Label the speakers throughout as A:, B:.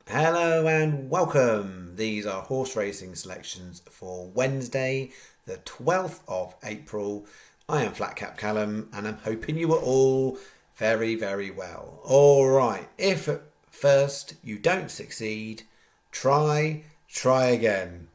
A: Hello and welcome. These are horse racing selections for Wednesday, the 12th of April. I am Flat Cap Callum and I'm hoping you are all very, very well. All right, if at first you don't succeed, try again.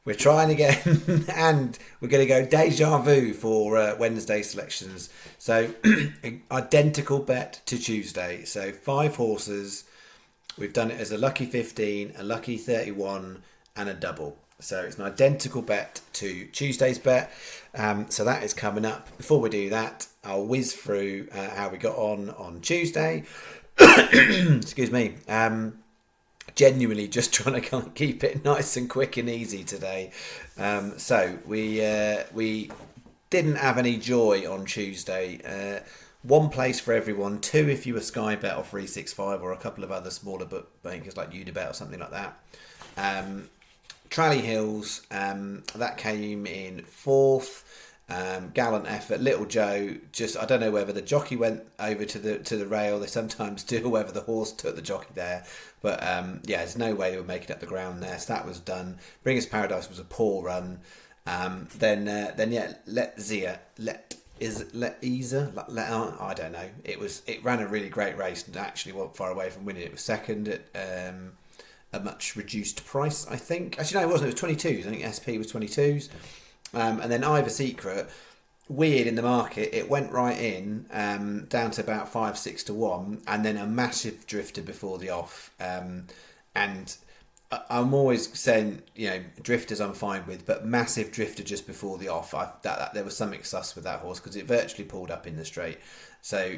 A: We're trying again and we're going to go deja vu for Wednesday selections. So, identical bet to Tuesday. So, five horses. We've done it as a lucky 15, a lucky 31, and a double. So it's an identical bet to Tuesday's bet. So that is coming up. Before we do that, I'll whiz through how we got on Tuesday. Excuse me. Genuinely just trying to kind of keep it nice and quick and easy today. So we didn't have any joy on Tuesday. One place for everyone, two if you were Sky Bet or 365 or a couple of other smaller bankers like Unibet or something like that. Trally Hills, that came in fourth. Gallant effort. Little Joe, just I don't know whether the jockey went over to the rail. They sometimes do, or whether the horse took the jockey there. But there's no way they were making up the ground there. So that was done. Bringers Paradise was a poor run. Then I don't know. It ran a really great race and actually wasn't far away from winning. It was second at a much reduced price, I think. Actually, no, it wasn't. It was 22s. I think SP was 22s. And then Ivor Secret, weird in the market. It went right in down to about 5-6 to 1, and then a massive drifter before the off. And I'm always saying, drifters I'm fine with, but massive drifter just before the off. That there was something sus with that horse because it virtually pulled up in the straight. So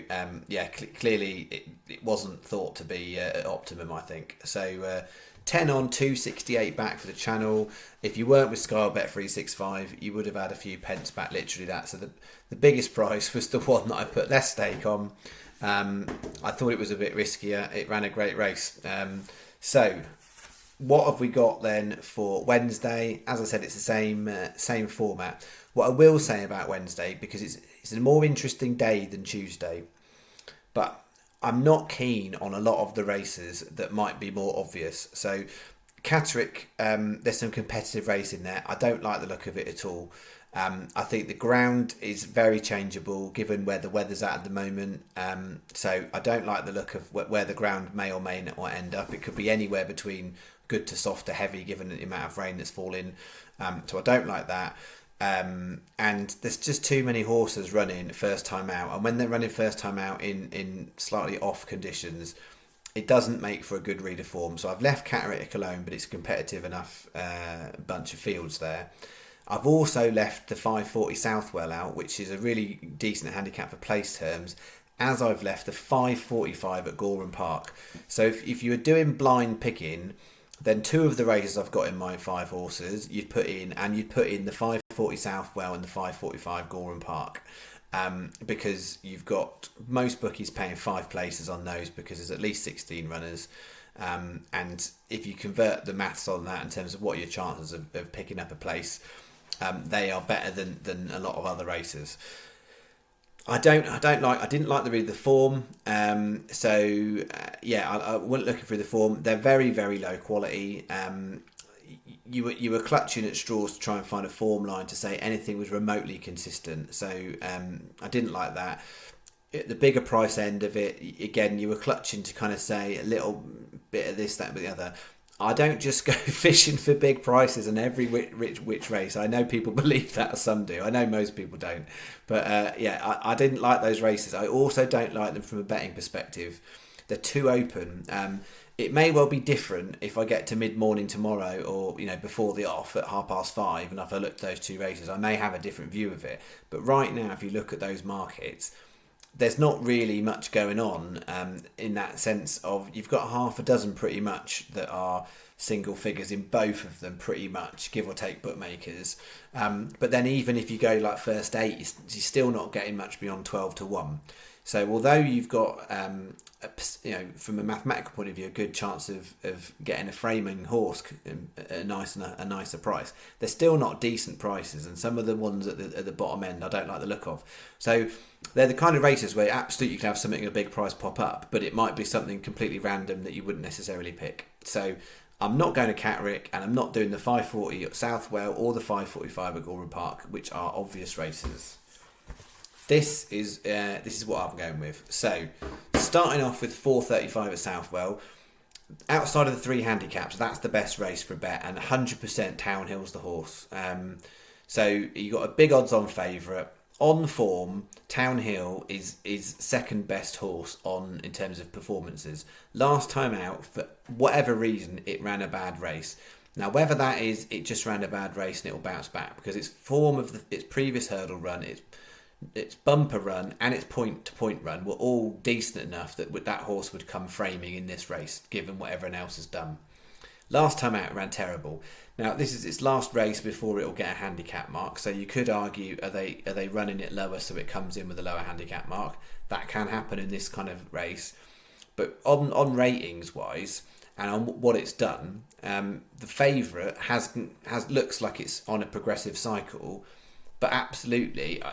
A: clearly it wasn't thought to be at optimum, I think. So 10 on 268 back for the channel. If you weren't with Sky Bet 365, you would have had a few pence back, literally that. So the biggest prize was the one that I put less stake on. I thought it was a bit riskier. It ran a great race. So what have we got then for Wednesday? As I said, it's the same format. What I will say about Wednesday, because it's a more interesting day than Tuesday, but I'm not keen on a lot of the races that might be more obvious. So Catterick, there's some competitive racing there. I don't like the look of it at all. I think the ground is very changeable given where the weather's at the moment. So I don't like the look of where the ground may or may not end up. It could be anywhere between good to soft to heavy given the amount of rain that's falling. So I don't like that. And there's just too many horses running first time out, and when they're running first time out in slightly off conditions, it doesn't make for a good read of form. So I've left Catterick alone, but it's a competitive enough bunch of fields there. I've also left the 540 Southwell out, which is a really decent handicap for place terms, as I've left the 545 at Gowran Park. So if you were doing blind picking, then two of the races I've got in my five horses, you'd put in the 540 Southwell and the 545 Gowran Park. Because you've got most bookies paying 5 places on those because there's at least 16 runners. And if you convert the maths on that in terms of what your chances of picking up a place, they are better than a lot of other races. I didn't like the read of the form. I wasn't looking through the form. They're very, very low quality. You were clutching at straws to try and find a form line to say anything was remotely consistent. So I didn't like that. At the bigger price end of it, again, you were clutching to kind of say a little bit of this, that, but the other. I don't just go fishing for big prices in every which race. I know people believe that, some do. I know most people don't. But I didn't like those races. I also don't like them from a betting perspective. They're too open. It may well be different if I get to mid-morning tomorrow or before the off at 5:30, and if I look at those two races, I may have a different view of it. But right now, if you look at those markets, there's not really much going on in that sense of you've got half a dozen pretty much that are single figures in both of them pretty much, give or take bookmakers. But then even if you go like first 8, you're still not getting much beyond 12 to 1. So although you've got, from a mathematical point of view, a good chance of getting a framing horse at a nicer price, they're still not decent prices, and some of the ones at the bottom end I don't like the look of. So they're the kind of races where absolutely you can have something at a big price pop up, but it might be something completely random that you wouldn't necessarily pick. So I'm not going to Catterick, and I'm not doing the 540 at Southwell or the 545 at Gowran Park, which are obvious races. This is what I'm going with. So, starting off with 435 at Southwell, outside of the 3 handicaps, that's the best race for a bet, and 100% Townhill's the horse. So you got a big odds-on favourite. On form, Townhill is second best horse in terms of performances. Last time out, for whatever reason, it ran a bad race. Now, whether that is it just ran a bad race and it will bounce back, because its form of its previous hurdle run, its bumper run and its point-to-point run were all decent enough that horse would come framing in this race, given what everyone else has done. Last time out, it ran terrible. Now, this is its last race before it will get a handicap mark, so you could argue, are they running it lower so it comes in with a lower handicap mark? That can happen in this kind of race. But on ratings-wise, and on what it's done, the favourite looks like it's on a progressive cycle, but absolutely,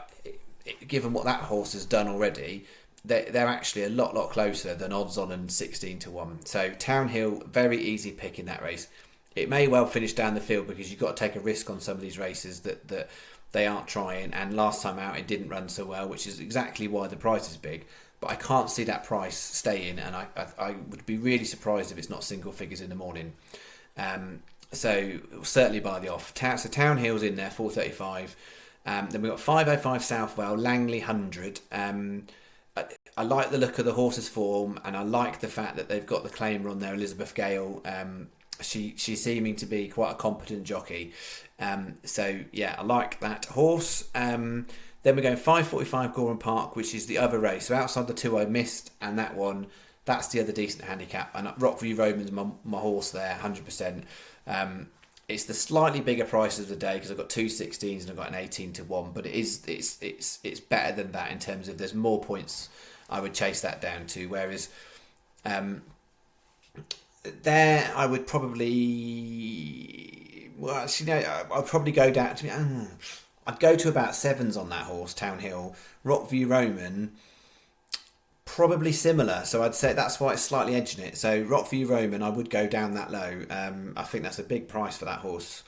A: given what that horse has done already, they're actually a lot closer than odds on and 16-1. So Townhill, very easy pick in that race. It may well finish down the field because you've got to take a risk on some of these races that they aren't trying. And last time out, it didn't run so well, which is exactly why the price is big. But I can't see that price staying, and I would be really surprised if it's not single figures in the morning. So certainly buy the off. So Townhill's in there, 435. Then we've got 505 Southwell, Langley 100. I like the look of the horse's form, and I like the fact that they've got the claimer on there, Elizabeth Gale. She's seeming to be quite a competent jockey. So yeah, I like that horse. Then we're going 545 Gowran Park, which is the other race. So outside the 2 I missed, and that's the other decent handicap. And Rockview Roman's my horse there, 100%. It's the slightly bigger price of the day because I've got 2 16s and I've got an 18-1, but it's better than that in terms of there's more points I would chase that down to. Whereas there I would probably I'd probably go down to I'd go to about 7s on that horse, Townhill. Rockview Roman, probably similar, so I'd say that's why it's slightly edging it. So Rockview Roman, I would go down that low. I think that's a big price for that horse.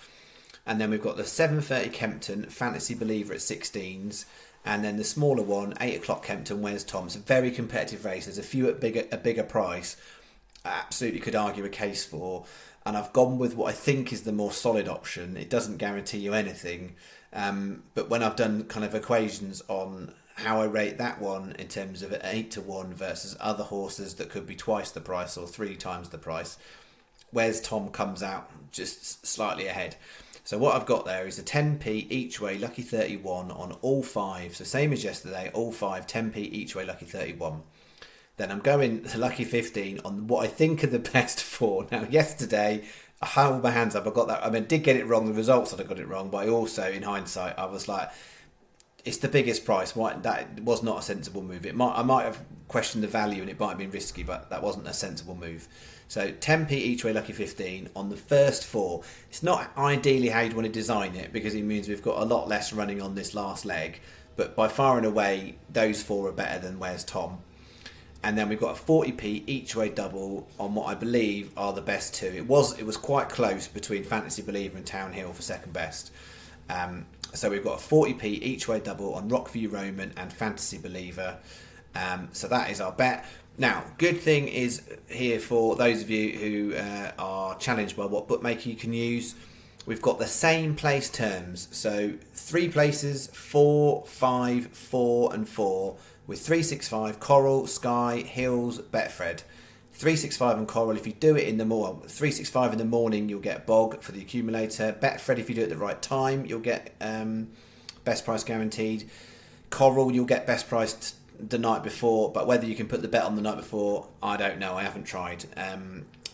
A: And then we've got the 7:30 Kempton, Fantasy Believer at 16s, and then the smaller one, 8 o'clock Kempton, Where's Tom? It's a very competitive race. There's a few at a bigger price. I absolutely could argue a case for, and I've gone with what I think is the more solid option. It doesn't guarantee you anything, but when I've done kind of equations on how I rate that one in terms of 8-1 versus other horses that could be twice the price or 3 times the price, Where's Tom comes out just slightly ahead. So what I've got there is a 10p each way, lucky 31 on all 5. So same as yesterday, all 5, 10p each way, lucky 31. Then I'm going to lucky 15 on what I think are the best 4. Now, yesterday, I hold my hands up. I got that. I mean, I did get it wrong. The results that I got it wrong, but I also, in hindsight, I was like, it's the biggest price. Why, that was not a sensible move. I might have questioned the value and it might have been risky, but that wasn't a sensible move. So 10p each way, lucky 15 on the first 4. It's not ideally how you'd want to design it because it means we've got a lot less running on this last leg, but by far and away, those 4 are better than Where's Tom. And then we've got a 40p each way double on what I believe are the best 2. It was quite close between Fantasy Believer and Townhill for second best. So we've got a 40p each way double on Rockview Roman and Fantasy Believer. So that is our bet. Now, good thing is here for those of you who are challenged by what bookmaker you can use, we've got the same place terms. So 3 places, 4, 5, 4 and 4 with 365, Coral, Sky, Hills, Betfred. 365 and Coral, if you do it in the morning, 365 in the morning, you'll get Bog for the accumulator. Betfred, if you do it at the right time, you'll get best price guaranteed. Coral, you'll get best price the night before, but whether you can put the bet on the night before, I don't know. I haven't tried.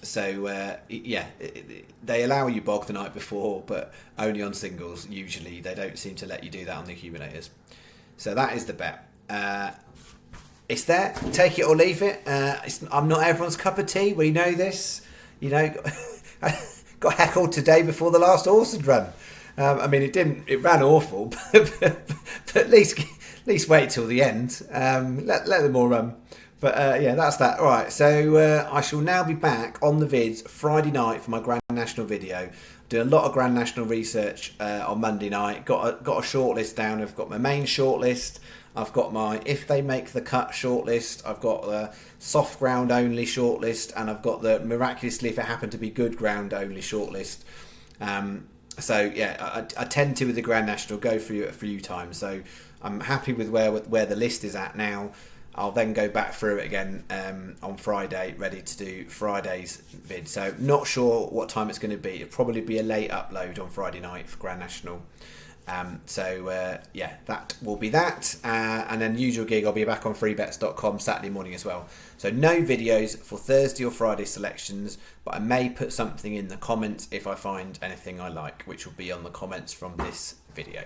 A: They allow you Bog the night before, but only on singles, usually. They don't seem to let you do that on the accumulators. So that is the bet. it's there. Take it or leave it. I'm not everyone's cup of tea. We know this. You know, got heckled today before the last horse had run. I mean, it ran awful, but at least wait till the end. Let them all run. But yeah, that's that. All right, so I shall now be back on the vids Friday night for my Grand National video. Doing a lot of Grand National research on Monday night. Got a shortlist down. I've got my main shortlist. I've got my if they make the cut shortlist. I've got the soft ground only shortlist, and I've got the miraculously if it happened to be good ground only shortlist. So yeah, I tend to with the Grand National go through it a few times. So I'm happy with where the list is at now. I'll then go back through it again on Friday, ready to do Friday's vid. So not sure what time it's going to be. It'll probably be a late upload on Friday night for Grand National. Yeah, that will be that. And then usual gig, I'll be back on freebets.com Saturday morning as well. So no videos for Thursday or Friday selections, but I may put something in the comments if I find anything I like, which will be on the comments from this video.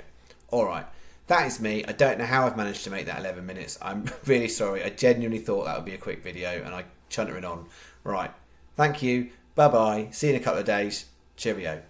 A: All right. That is me. I don't know how I've managed to make that 11 minutes. I'm really sorry. I genuinely thought that would be a quick video and I chuntering on. Right. Thank you. Bye-bye. See you in a couple of days. Cheerio.